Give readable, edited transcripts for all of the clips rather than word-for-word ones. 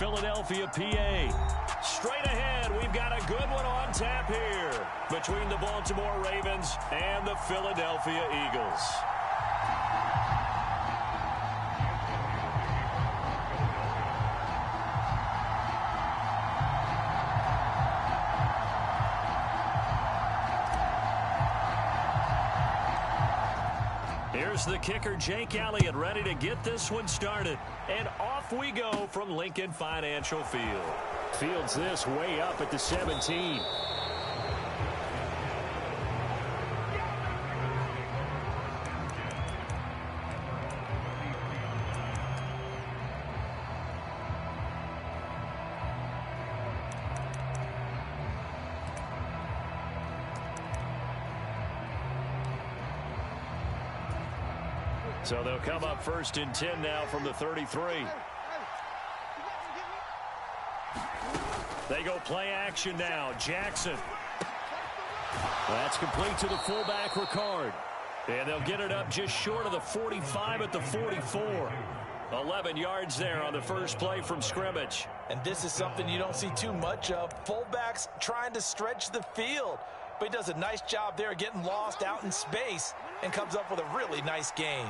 Philadelphia, PA. Straight ahead, we've got a good one on tap here between the Baltimore Ravens and the Philadelphia Eagles. Here's the kicker, Jake Elliott, ready to get this one started. And off we go from Lincoln Financial Field. Fields this way up at the 17. So they'll come up 1st and 10 now from the 33. They go play action now. Jackson. That's complete to the fullback, Ricard. And they'll get it up just short of the 45 at the 44. 11 yards there on the first play from scrimmage. And this is something you don't see too much of. Fullbacks trying to stretch the field. But he does a nice job there getting lost out in space and comes up with a really nice gain.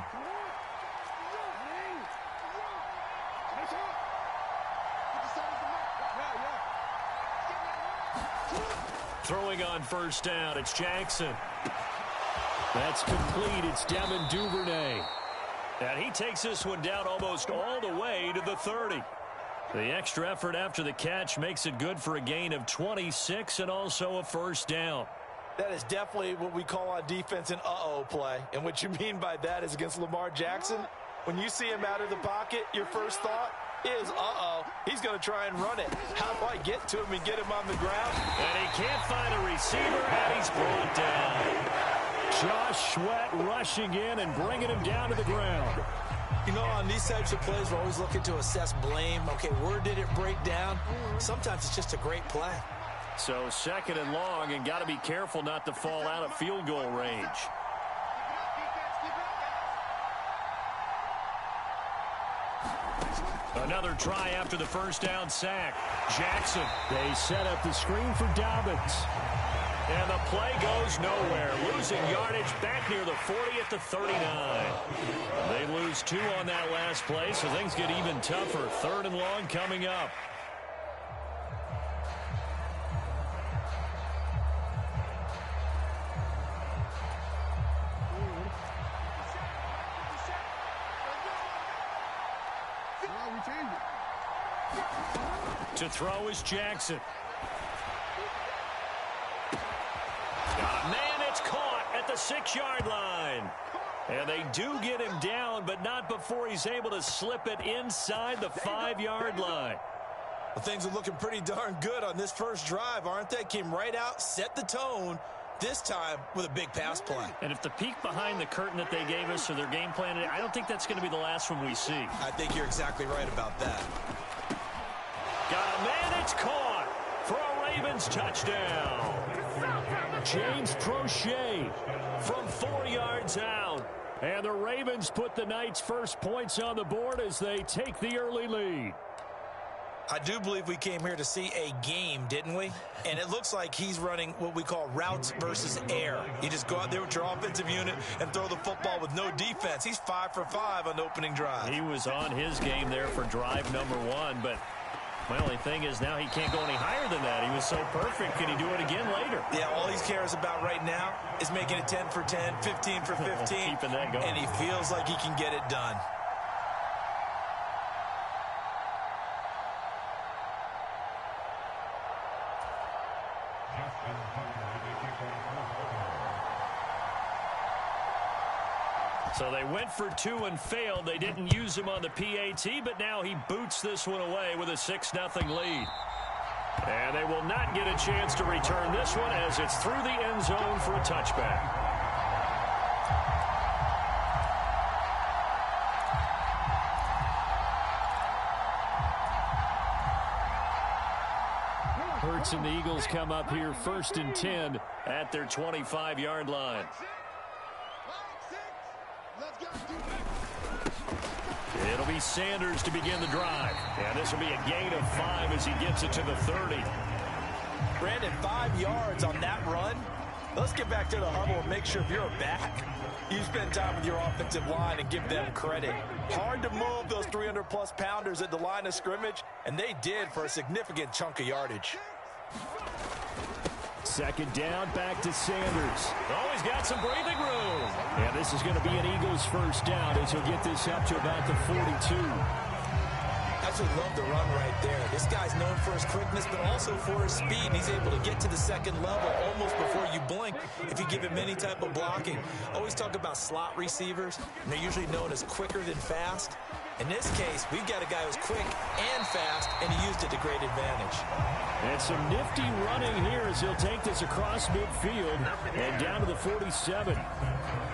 Throwing on 1st down, it's Jackson. That's complete. It's Devin Duvernay. And he takes this one down almost all the way to the 30. The extra effort after the catch makes it good for a gain of 26 and also a 1st down. That is definitely what we call on defense an uh-oh play. And what you mean by that is against Lamar Jackson, when you see him out of the pocket, your first thought is, uh-oh, he's going to try and run it. How do I get to him and get him on the ground? And he can't find a receiver, and he's brought down. Josh Sweat rushing in and bringing him down to the ground. You know, on these types of plays, we're always looking to assess blame. Okay, where did it break down? Sometimes it's just a great play. So 2nd and long, and got to be careful not to fall out of field goal range. Another try after the 1st down sack. Jackson. They set up the screen for Dobbins. And the play goes nowhere. Losing yardage back near the 40 at the 39. They lose 2 on that last play, so things get even tougher. 3rd and long coming up. To throw is Jackson. Man, it's caught at the 6-yard line. And they do get him down, but not before he's able to slip it inside the 5-yard line. Well, things are looking pretty darn good on this first drive, aren't they? Came right out, set the tone, this time with a big pass play. And if the peek behind the curtain that they gave us or their game plan, I don't think that's going to be the last one we see. I think you're exactly right about that. Got a man, it's caught for a Ravens touchdown. James Prochet from 4 yards out. And the Ravens put the night's first points on the board as they take the early lead. I do believe we came here to see a game, didn't we? And it looks like he's running what we call routes versus air. You just go out there with your offensive unit and throw the football with no defense. He's 5 for 5 on the opening drive. He was on his game there for drive number 1, but my only thing is now he can't go any higher than that. He was so perfect. Can he do it again later? Yeah, all he cares about right now is making it 10 for 10, 15 for 15. Keeping that going. And he feels like he can get it done. So they went for 2 and failed. They didn't use him on the PAT, but now he boots this one away with a 6-0 lead. And they will not get a chance to return this one as it's through the end zone for a touchback. Hurts and the Eagles come up here 1st and 10 at their 25-yard line. It'll be Sanders to begin the drive. And this will be a gain of 5 as he gets it to the 30. Brandon, 5 yards on that run. Let's get back to the huddle and make sure if you're a back, you spend time with your offensive line and give them credit. Hard to move those 300-plus pounders at the line of scrimmage, and they did for a significant chunk of yardage. Second down, back to Sanders. Oh, he's got some breathing room. And this is going to be an Eagles first down as he'll get this up to about the 42. Absolutely love the run right there. This guy's known for his quickness, but also for his speed. And he's able to get to the second level almost before you blink if you give him any type of blocking. Always talk about slot receivers, and they're usually known as quicker than fast. In this case, we've got a guy who's quick and fast, and he used it to great advantage. And some nifty running here as he'll take this across midfield and down to the 47.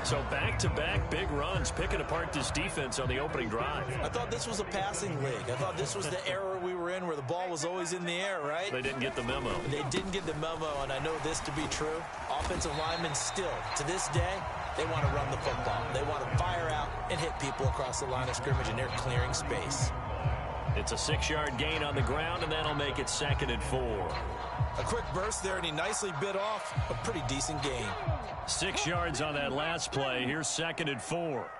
So back-to-back big runs, picking apart this defense on the opening drive. I thought this was a passing league. I thought this was the era we were in where the ball was always in the air, right? They didn't get the memo. They didn't get the memo, and I know this to be true. Offensive linemen still, to this day, they want to run the football. They want to fire out and hit people across the line of scrimmage, and they're clearing space. It's a 6-yard gain on the ground, and that'll make it 2nd and 4. A quick burst there, and he nicely bit off a pretty decent gain. 6 yards on that last play. Here's 2nd and 4.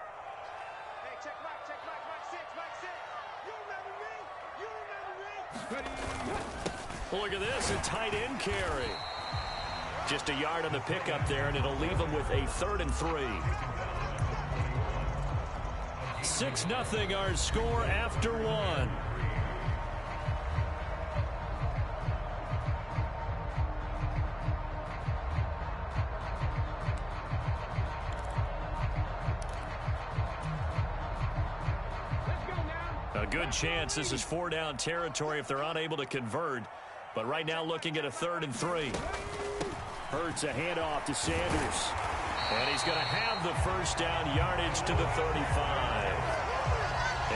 Look at this, a tight end carry. Just a yard on the pickup there, and it'll leave them with a 3rd and 3. 6-0 our score after 1. A good chance this is 4-down territory if they're unable to convert. But right now looking at a 3rd and 3. Hurts a handoff to Sanders. And he's going to have the first down yardage to the 35.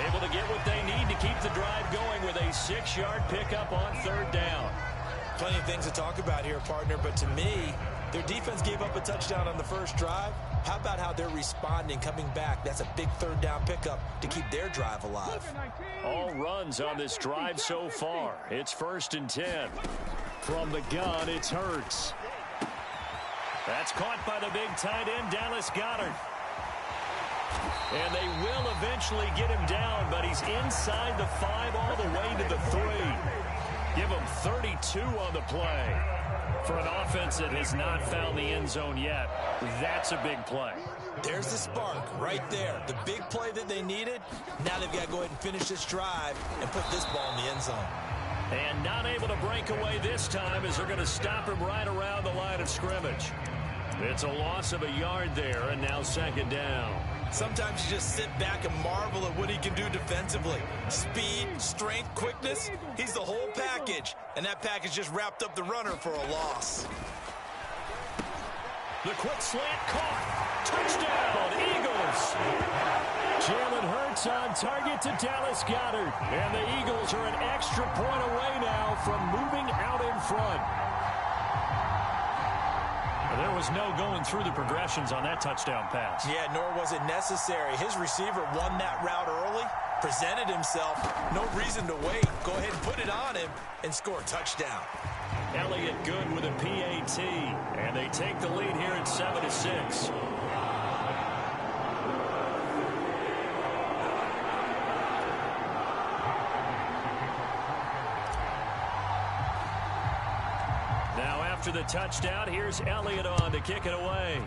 Able to get what they need to keep the drive going with a 6-yard pickup on 3rd down. Plenty of things to talk about here, partner, but to me, their defense gave up a touchdown on the first drive. How about how they're responding, coming back? That's a big 3rd down pickup to keep their drive alive. All runs on this drive so far. It's 1st and 10. From the gun, it's Hurts. That's caught by the big tight end, Dallas Goedert. And they will eventually get him down, but he's inside the 5 all the way to the 3. Give him 32 on the play. For an offense that has not found the end zone yet, that's a big play. There's the spark right there. The big play that they needed. Now they've got to go ahead and finish this drive and put this ball in the end zone. And not able to break away this time as they're going to stop him right around the line of scrimmage. It's a loss of a yard there, and now 2nd down. Sometimes you just sit back and marvel at what he can do defensively. Speed, strength, quickness, he's the whole package. And that package just wrapped up the runner for a loss. The quick slant caught. Touchdown, Eagles. Jalen Hurts on target to Dallas Goedert. And the Eagles are an extra point away now from moving out in front. There was no going through the progressions on that touchdown pass. Yeah, nor was it necessary. His receiver won that route early, presented himself, no reason to wait. Go ahead and put it on him and score a touchdown. Elliott good with a PAT, and they take the lead here at 7-6. After the touchdown, here's Elliott on to kick it away.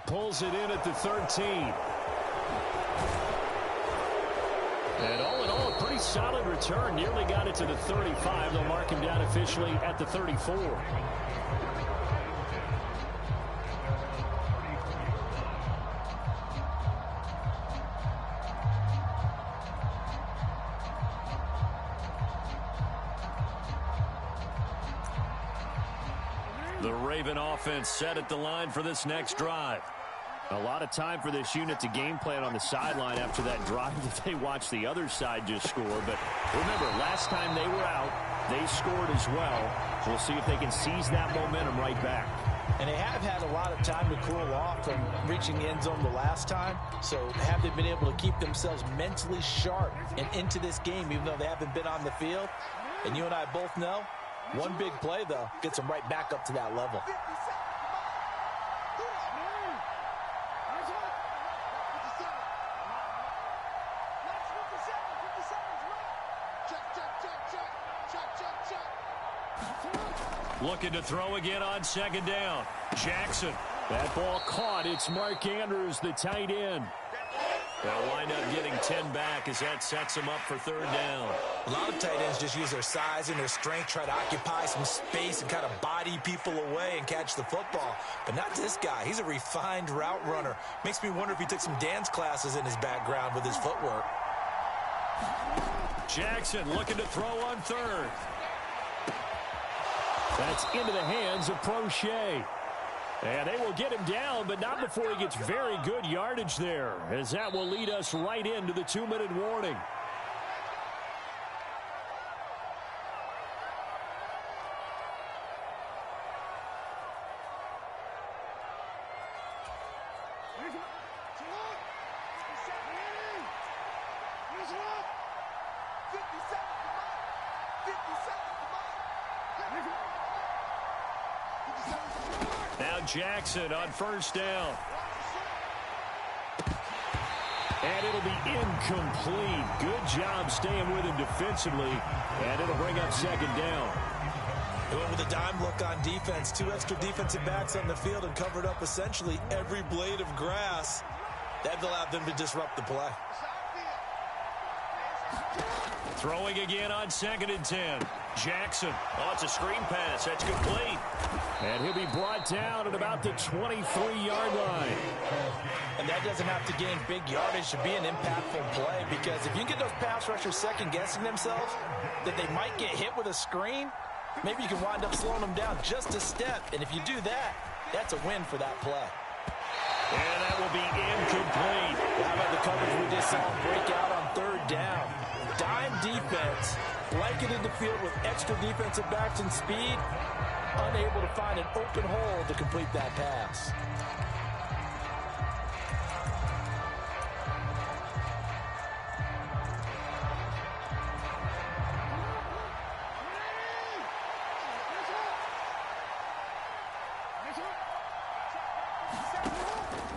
Pulls it in at the 13. And all in all, a pretty solid return. Nearly got it to the 35. They'll mark him down officially at the 34. The Raven offense set at the line for this next drive. A lot of time for this unit to game plan on the sideline after that drive that they watched the other side just score. But remember, last time they were out, they scored as well. We'll see if they can seize that momentum right back. And they have had a lot of time to cool off from reaching the end zone the last time. So have they been able to keep themselves mentally sharp and into this game, even though they haven't been on the field? And you and I both know, one big play, though, gets them right back up to that level. Looking to throw again on second down. Jackson. That ball caught. It's Mark Andrews, the tight end. They'll wind up getting 10 back as that sets them up for third down. A lot of tight ends just use their size and their strength, try to occupy some space and kind of body people away and catch the football. But not this guy. He's a refined route runner. Makes me wonder if he took some dance classes in his background with his footwork. Jackson looking to throw on third. That's into the hands of Prochet. And they will get him down, but not before he gets very good yardage there, as that will lead us right into the 2-minute warning. Now Jackson on first down. And it'll be incomplete. Good job staying with him defensively. And it'll bring up second down. They went with a dime look on defense. 2 extra defensive backs on the field and covered up essentially every blade of grass. That allowed them to disrupt the play. Throwing again on second and 10. Jackson. Oh, it's a screen pass. That's complete. And he'll be brought down at about the 23-yard line. And that doesn't have to gain big yardage to be an impactful play, because if you get those pass rushers second-guessing themselves that they might get hit with a screen, maybe you can wind up slowing them down just a step. And if you do that, that's a win for that play. And that will be incomplete. How about the coverage we just saw break out on third down? Dime defense, blanketed the field with extra defensive backs and speed, unable to find an open hole to complete that pass.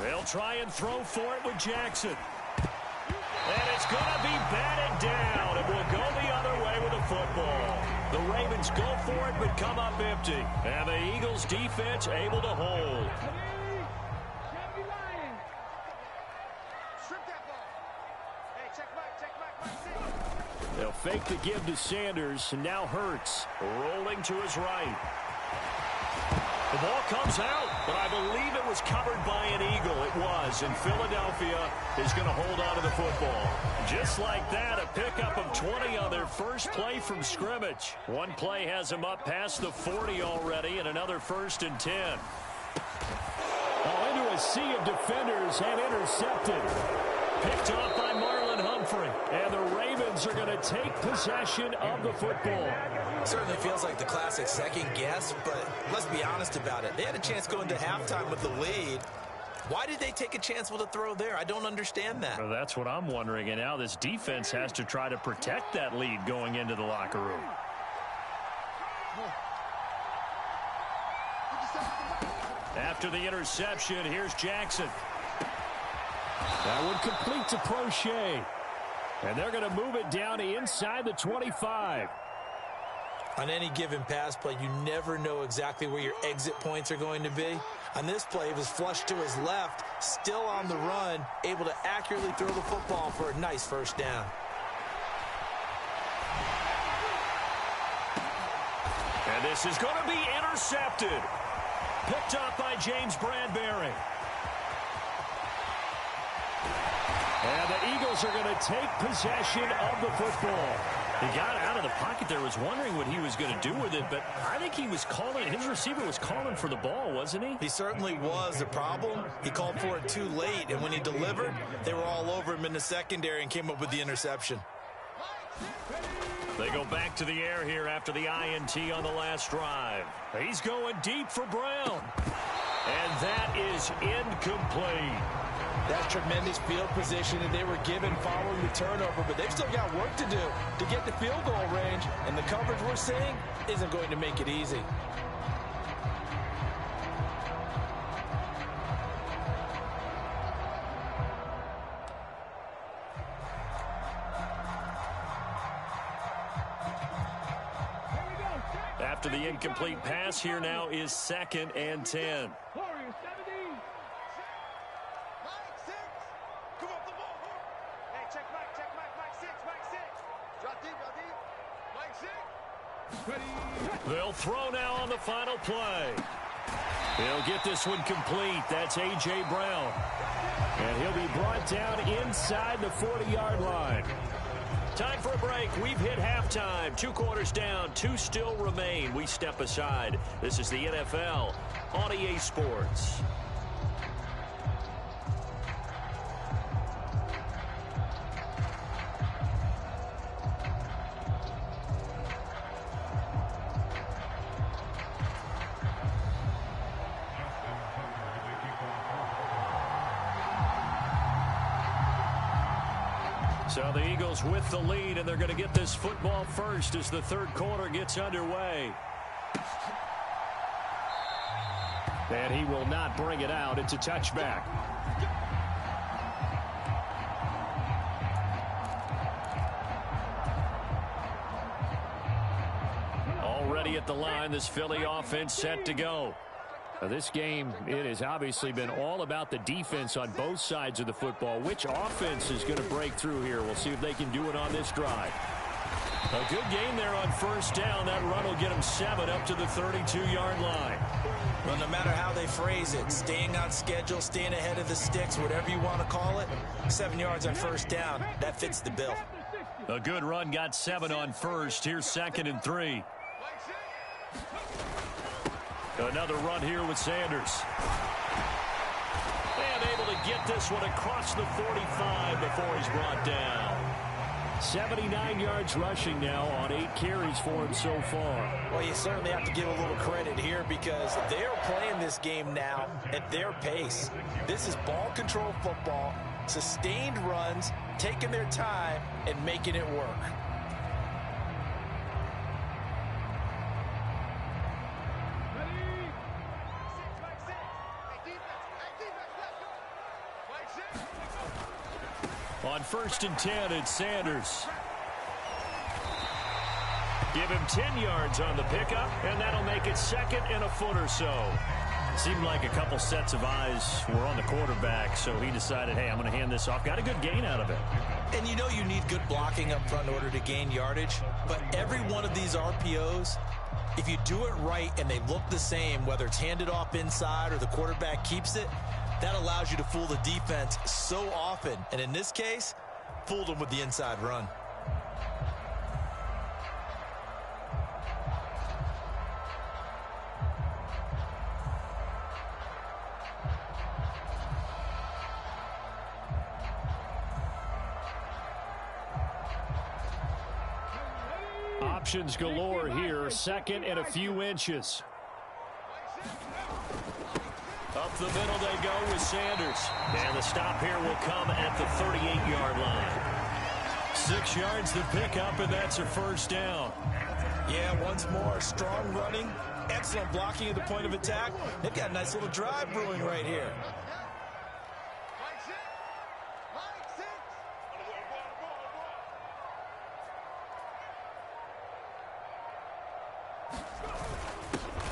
They'll try and throw for it with Jackson. And it's going to be batted down. It will go the other way with the football. The Ravens go for it but come up empty. And the Eagles defense able to hold. They'll fake the give to Sanders, and now Hurts rolling to his right. The ball comes out, but I believe it was covered by an Eagle. It was, and Philadelphia is going to hold on to the football. Just like that, a pickup of 20 on their first play from scrimmage. One play has them up past the 40 already, and another 1st and 10. Into a sea of defenders and intercepted. Picked off by Marlon Humphrey. And the Ravens are going to take possession of the football. Certainly feels like the classic second guess, but let's be honest about it. They had a chance going to halftime with the lead. Why did they take a chance with a throw there? I don't understand that. Well, that's what I'm wondering. And now this defense has to try to protect that lead going into the locker room. After the interception, here's Jackson. That one complete to Prochet. And they're going to move it down to inside the 25. On any given pass play, you never know exactly where your exit points are going to be. On this play, it was flushed to his left, still on the run, able to accurately throw the football for a nice first down. And this is going to be intercepted. Picked up by James Bradbury. And the Eagles are going to take possession of the football. He got out of the pocket there, was wondering what he was going to do with it, but I think he was calling, his receiver was calling for the ball, wasn't he? He certainly was. The problem, he called for it too late, and when he delivered, they were all over him in the secondary and came up with the interception. They go back to the air here after the INT on the last drive. He's going deep for Brown. And that is incomplete. That's tremendous field position that they were given following the turnover, but they've still got work to do to get the field goal range, and the coverage we're seeing isn't going to make it easy. After the incomplete pass, here now is 2nd and 10. They'll throw now on the final play. They'll get this one complete. That's A.J. Brown. And he'll be brought down inside the 40-yard line. Time for a break. We've hit halftime. 2 quarters down. 2 still remain. We step aside. This is the NFL on EA Sports. So the Eagles with the lead, and they're going to get this football first as the 3rd quarter gets underway. And he will not bring it out. It's a touchback. Already at the line, this Philly offense set to go. Now this game, it has obviously been all about the defense on both sides of the football. Which offense is going to break through here? We'll see if they can do it on this drive. A good game there on 1st down. That run will get them 7 up to the 32-yard line. Well, no matter how they phrase it, staying on schedule, staying ahead of the sticks, whatever you want to call it, 7 yards on 1st down, that fits the bill. A good run got 7 on 1st. Here's 2nd and 3. Another run here with Sanders. And able to get this one across the 45 before he's brought down. 79 yards rushing now on 8 carries for him so far. Well, you certainly have to give a little credit here because they're playing this game now at their pace. This is ball control football, sustained runs, taking their time, and making it work. On 1st and 10, it's Sanders. Give him 10 yards on the pickup, and that'll make it 2nd and a foot or so. Seemed like a couple sets of eyes were on the quarterback, so he decided, hey, I'm going to hand this off. Got a good gain out of it. And you know you need good blocking up front in order to gain yardage, but every one of these RPOs, if you do it right and they look the same, whether it's handed off inside or the quarterback keeps it, that allows you to fool the defense so often. And in this case, fooled them with the inside run. Options galore here. 2nd and a few inches. Up the middle they go with Sanders. And the stop here will come at the 38-yard line. 6 yards to pick up, and that's a 1st down. Yeah, once more, strong running, excellent blocking at the point of attack. They've got a nice little drive brewing right here.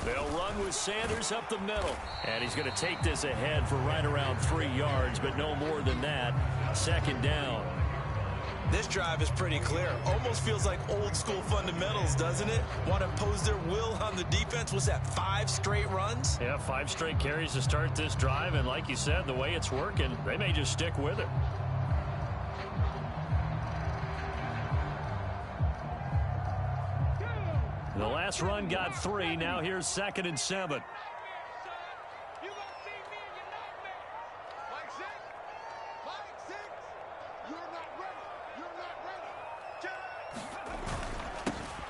They'll run with Sanders up the middle. And he's going to take this ahead for right around 3 yards, but no more than that. 2nd down. This drive is pretty clear. Almost feels like old school fundamentals, doesn't it? Want to impose their will on the defense. Was that 5 straight runs? Yeah, 5 straight carries to start this drive. And like you said, the way it's working, they may just stick with it. The last run got 3. Now here's 2nd and 7.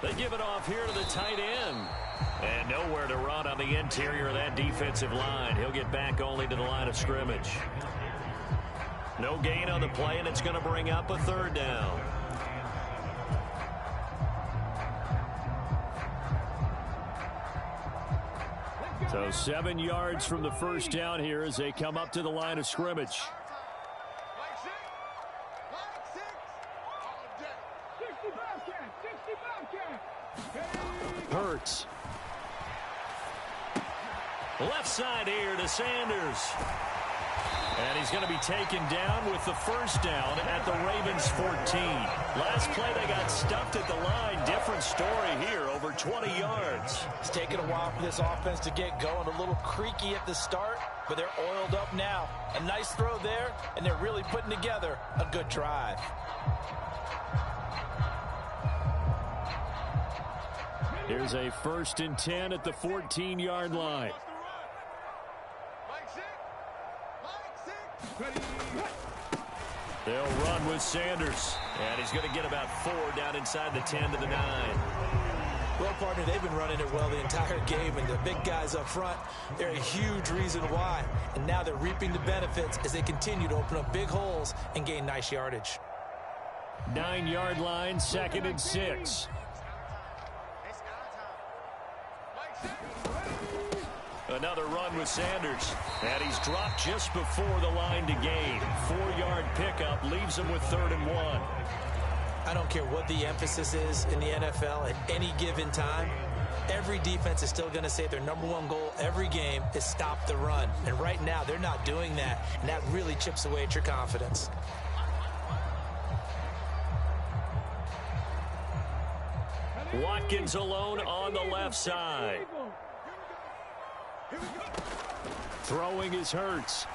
They give it off here to the tight end. And nowhere to run on the interior of that defensive line. He'll get back only to the line of scrimmage. No gain on the play, and it's going to bring up a third down. So 7 yards from the first down here as they come up to the line of scrimmage. Hurts. Left side here to Sanders. And he's going to be taken down with the first down at the Ravens 14. Last play they got stuffed at the line. Different story here, over 20 yards. It's taken a while for this offense to get going. A little creaky at the start, but they're oiled up now. A nice throw there, and they're really putting together a good drive. Here's a 1st and 10 at the 14-yard line. They'll run with Sanders. And he's going to get about 4 down inside the 10 to the 9. Well, partner, they've been running it well the entire game, and the big guys up front, they're a huge reason why. And now they're reaping the benefits as they continue to open up big holes and gain nice yardage. 9-yard line, 2nd and 6. Another run with Sanders. And he's dropped just before the line to gain. 4-yard pickup leaves him with 3rd and 1. I don't care what the emphasis is in the NFL at any given time. Every defense is still going to say their #1 goal every game is stop the run. And right now, they're not doing that. And that really chips away at your confidence. Watkins alone on the left side. Throwing is Hurts.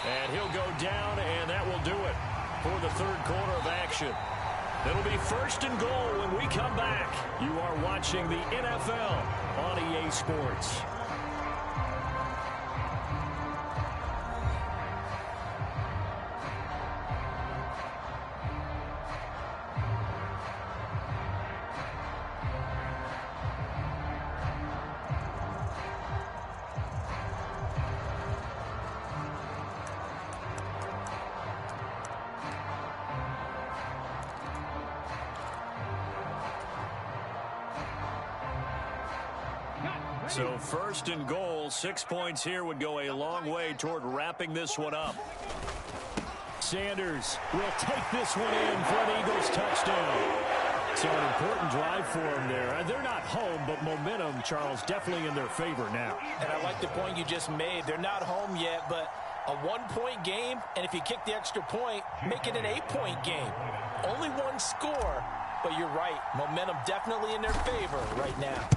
And he'll go down, and that will do it for the 3rd quarter of action. It'll be 1st and goal when we come back. You are watching the NFL on EA Sports. So 1st and goal, 6 points here would go a long way toward wrapping this one up. Sanders will take this one in for an Eagles touchdown. So an important drive for them there. They're not home, but momentum, Charles, definitely in their favor now. And I like the point you just made. They're not home yet, but a 1-point game, and if you kick the extra point, make it an 8-point game. Only one score, but you're right. Momentum definitely in their favor right now.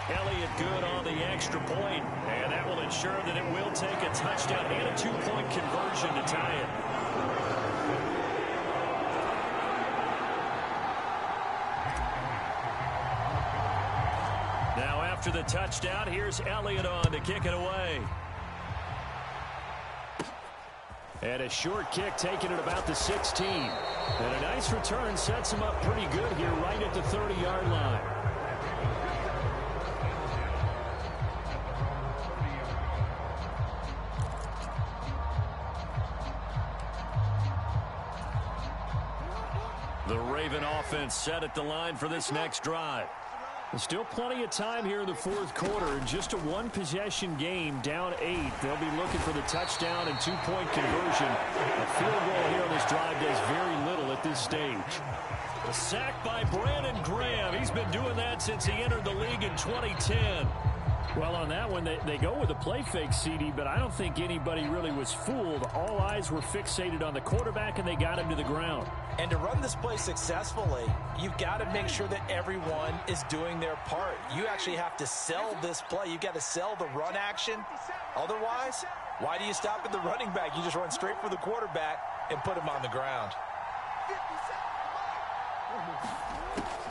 Elliott good on the extra point, and that will ensure that it will take a touchdown and a 2-point conversion to tie it. Now after the touchdown, here's Elliott on to kick it away. And a short kick taken at about the 16. And a nice return sets him up pretty good here right at the 30-yard line. The Raven offense set at the line for this next drive. There's still plenty of time here in the 4th quarter. In just a 1-possession game, down 8. They'll be looking for the touchdown and 2-point conversion. A field goal here on this drive does very little at this stage. A sack by Brandon Graham. He's been doing that since he entered the league in 2010. Well, on that one, they go with a play fake, CD, but I don't think anybody really was fooled. All eyes were fixated on the quarterback, and they got him to the ground. And to run this play successfully, you've got to make sure that everyone is doing their part. You actually have to sell this play. You've got to sell the run action. Otherwise, why do you stop at the running back? You just run straight for the quarterback and put him on the ground.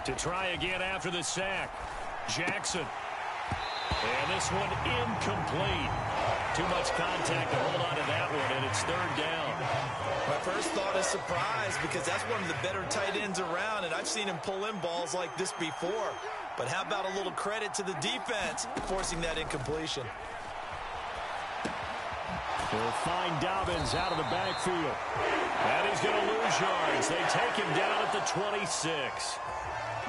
To try again after the sack, Jackson. And this one incomplete. too much contact to hold on to that one, and it's third down. My first thought is surprise because that's one of the better tight ends around, and I've seen him pull in balls like this before. But how about a little credit to the defense forcing that incompletion? They'll find Dobbins out of the backfield. And he's going to lose yards. They take him down at the 26.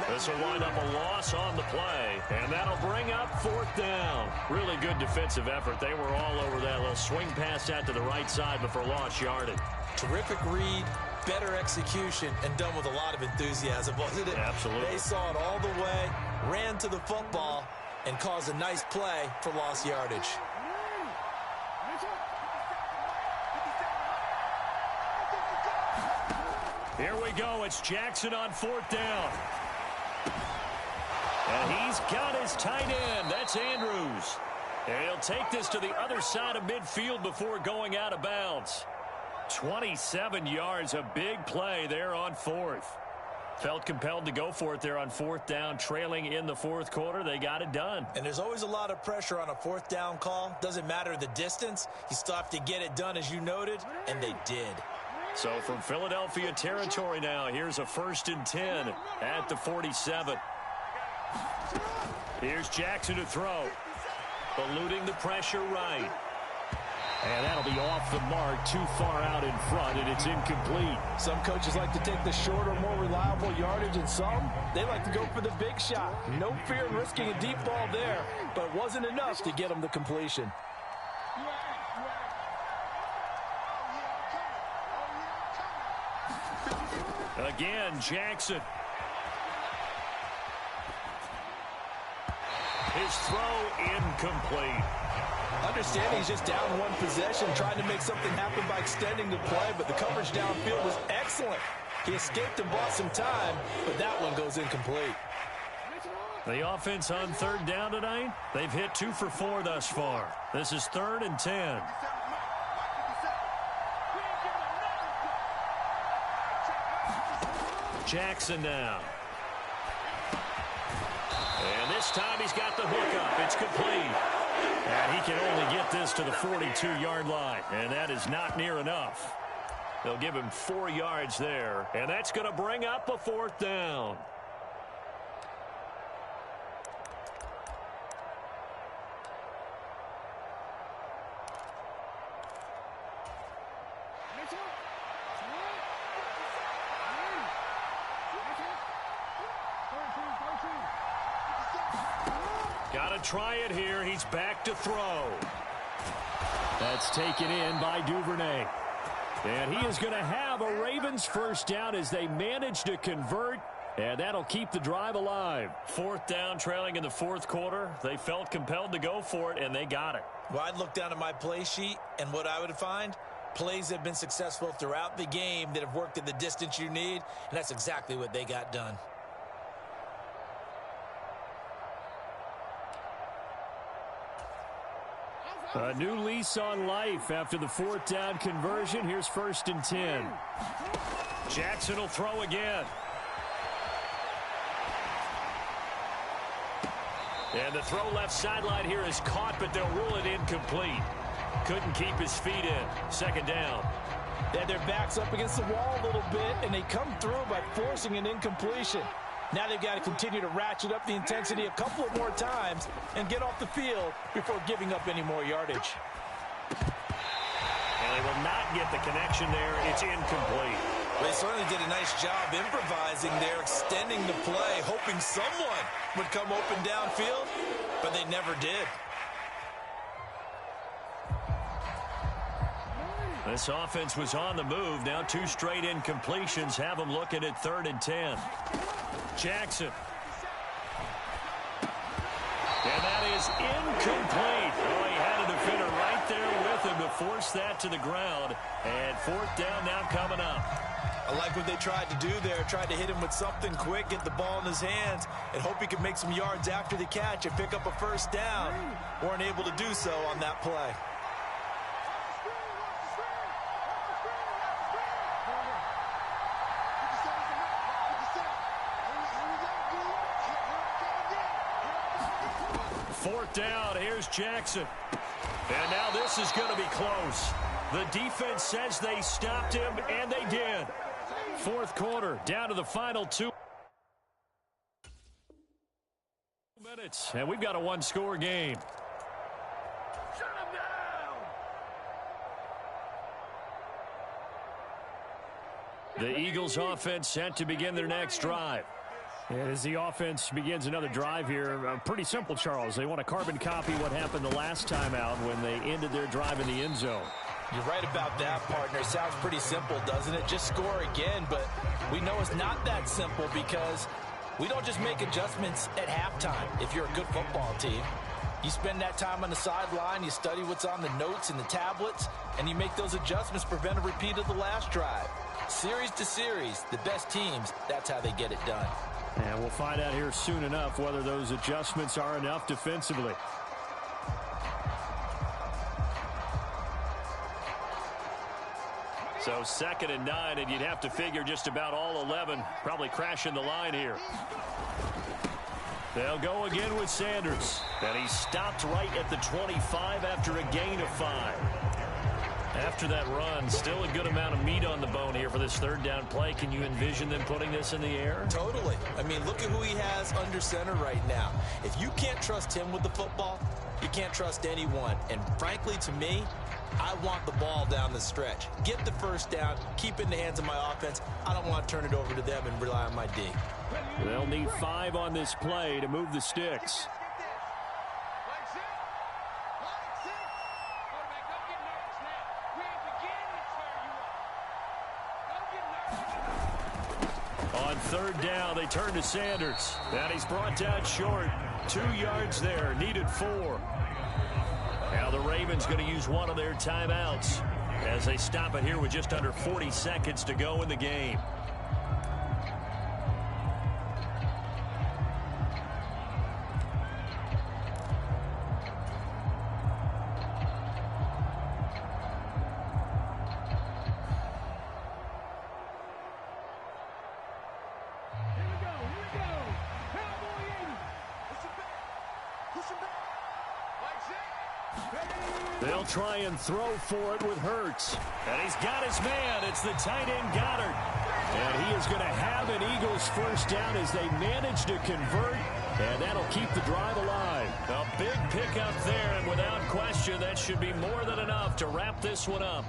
This will wind up a loss on the play, and that'll bring up fourth down. Really good defensive effort. They were all over that little swing pass out to the right side, but for lost yardage. Terrific read, better execution, and done with a lot of enthusiasm, wasn't it? Absolutely. They saw it all the way, ran to the football, and caused a nice play for lost yardage. Here we go. It's Jackson on fourth down. And he's got his tight end. That's Andrews. And he'll take this to the other side of midfield before going out of bounds. 27 yards, a big play there on fourth. Felt compelled to go for it there on fourth down, trailing in the fourth quarter. They got it done. And there's always a lot of pressure on a fourth down call. Doesn't matter the distance. You still have to get it done, as you noted, and they did. So from Philadelphia territory now, here's a 1st and 10 at the 47. Here's Jackson to throw. Eluding the pressure right. And that'll be off the mark, too far out in front, and it's incomplete. Some coaches like to take the shorter, more reliable yardage, and some, they like to go for the big shot. No fear in risking a deep ball there, but it wasn't enough to get them the completion. Again, Jackson. His throw incomplete. Understanding he's just down one possession, trying to make something happen by extending the play, but the coverage downfield was excellent. He escaped and bought some time, but that one goes incomplete. The offense on third down tonight, they've hit 2 for 4 thus far. This is 3rd and 10. Jackson now. And this time he's got the hook up. It's complete. And he can only get this to the 42-yard line. And that is not near enough. They'll give him 4 yards there. And that's going to bring up a 4th down. Got to try it here. He's back to throw. That's taken in by Duvernay. And he is going to have a Ravens first down as they manage to convert. And that'll keep the drive alive. 4th down, trailing in the 4th quarter. They felt compelled to go for it, and they got it. Well, I'd look down at my play sheet, and what I would find, plays have been successful throughout the game that have worked at the distance you need, and that's exactly what they got done. A new lease on life after the 4th down conversion. Here's 1st and 10. Jackson will throw again. And the throw left sideline here is caught, but they'll rule it incomplete. Couldn't keep his feet in. 2nd down. They had their backs up against the wall a little bit, and they come through by forcing an incompletion. Now they've got to continue to ratchet up the intensity a couple of more times and get off the field before giving up any more yardage. And they will not get the connection there. It's incomplete. They certainly did a nice job improvising there, extending the play, hoping someone would come open downfield, but they never did. This offense was on the move. Now 2 straight incompletions have them looking at 3rd and 10. Jackson. And that is incomplete. Oh, he had a defender right there with him to force that to the ground. And 4th down now coming up. I like what they tried to do there. Tried to hit him with something quick, get the ball in his hands, and hope he could make some yards after the catch and pick up a 1st down. Weren't able to do so on that play. Fourth down, here's Jackson. And now this is going to be close. The defense says they stopped him, and they did. Fourth quarter, down to the final 2 minutes, and we've got a one-score game. Shut him down! The Eagles offense set to begin their next drive. And as the offense begins another drive here, pretty simple, Charles. They want to carbon copy what happened the last time out when they ended their drive in the end zone. You're right about that, partner. Sounds pretty simple, doesn't it? Just score again, but we know it's not that simple because we don't just make adjustments at halftime if you're a good football team. You spend that time on the sideline, you study what's on the notes and the tablets, and you make those adjustments to prevent a repeat of the last drive. Series to series, the best teams, that's how they get it done. And we'll find out here soon enough whether those adjustments are enough defensively. So 2nd and 9, and you'd have to figure just about all 11 probably crashing the line here. They'll go again with Sanders. And he stopped right at the 25 after a gain of 5. After that run, still a good amount of meat on the bone here for this third down play. Can you envision them putting this in the air? Totally. I mean, look at who he has under center right now. If you can't trust him with the football, you can't trust anyone. And frankly, to me, I want the ball down the stretch. Get the first down, keep it in the hands of my offense. I don't want to turn it over to them and rely on my D. They'll need 5 on this play to move the sticks. On third down, they turn to Sanders. And he's brought down short. 2 yards there, needed 4. Now the Ravens going to use one of their timeouts as they stop it here with just under 40 seconds to go in the game. They'll try and throw for it with Hurts. And he's got his man. It's the tight end Goddard. And he is going to have an Eagles first down as they manage to convert. And that'll keep the drive alive. A big pickup there, and without question, that should be more than enough to wrap this one up.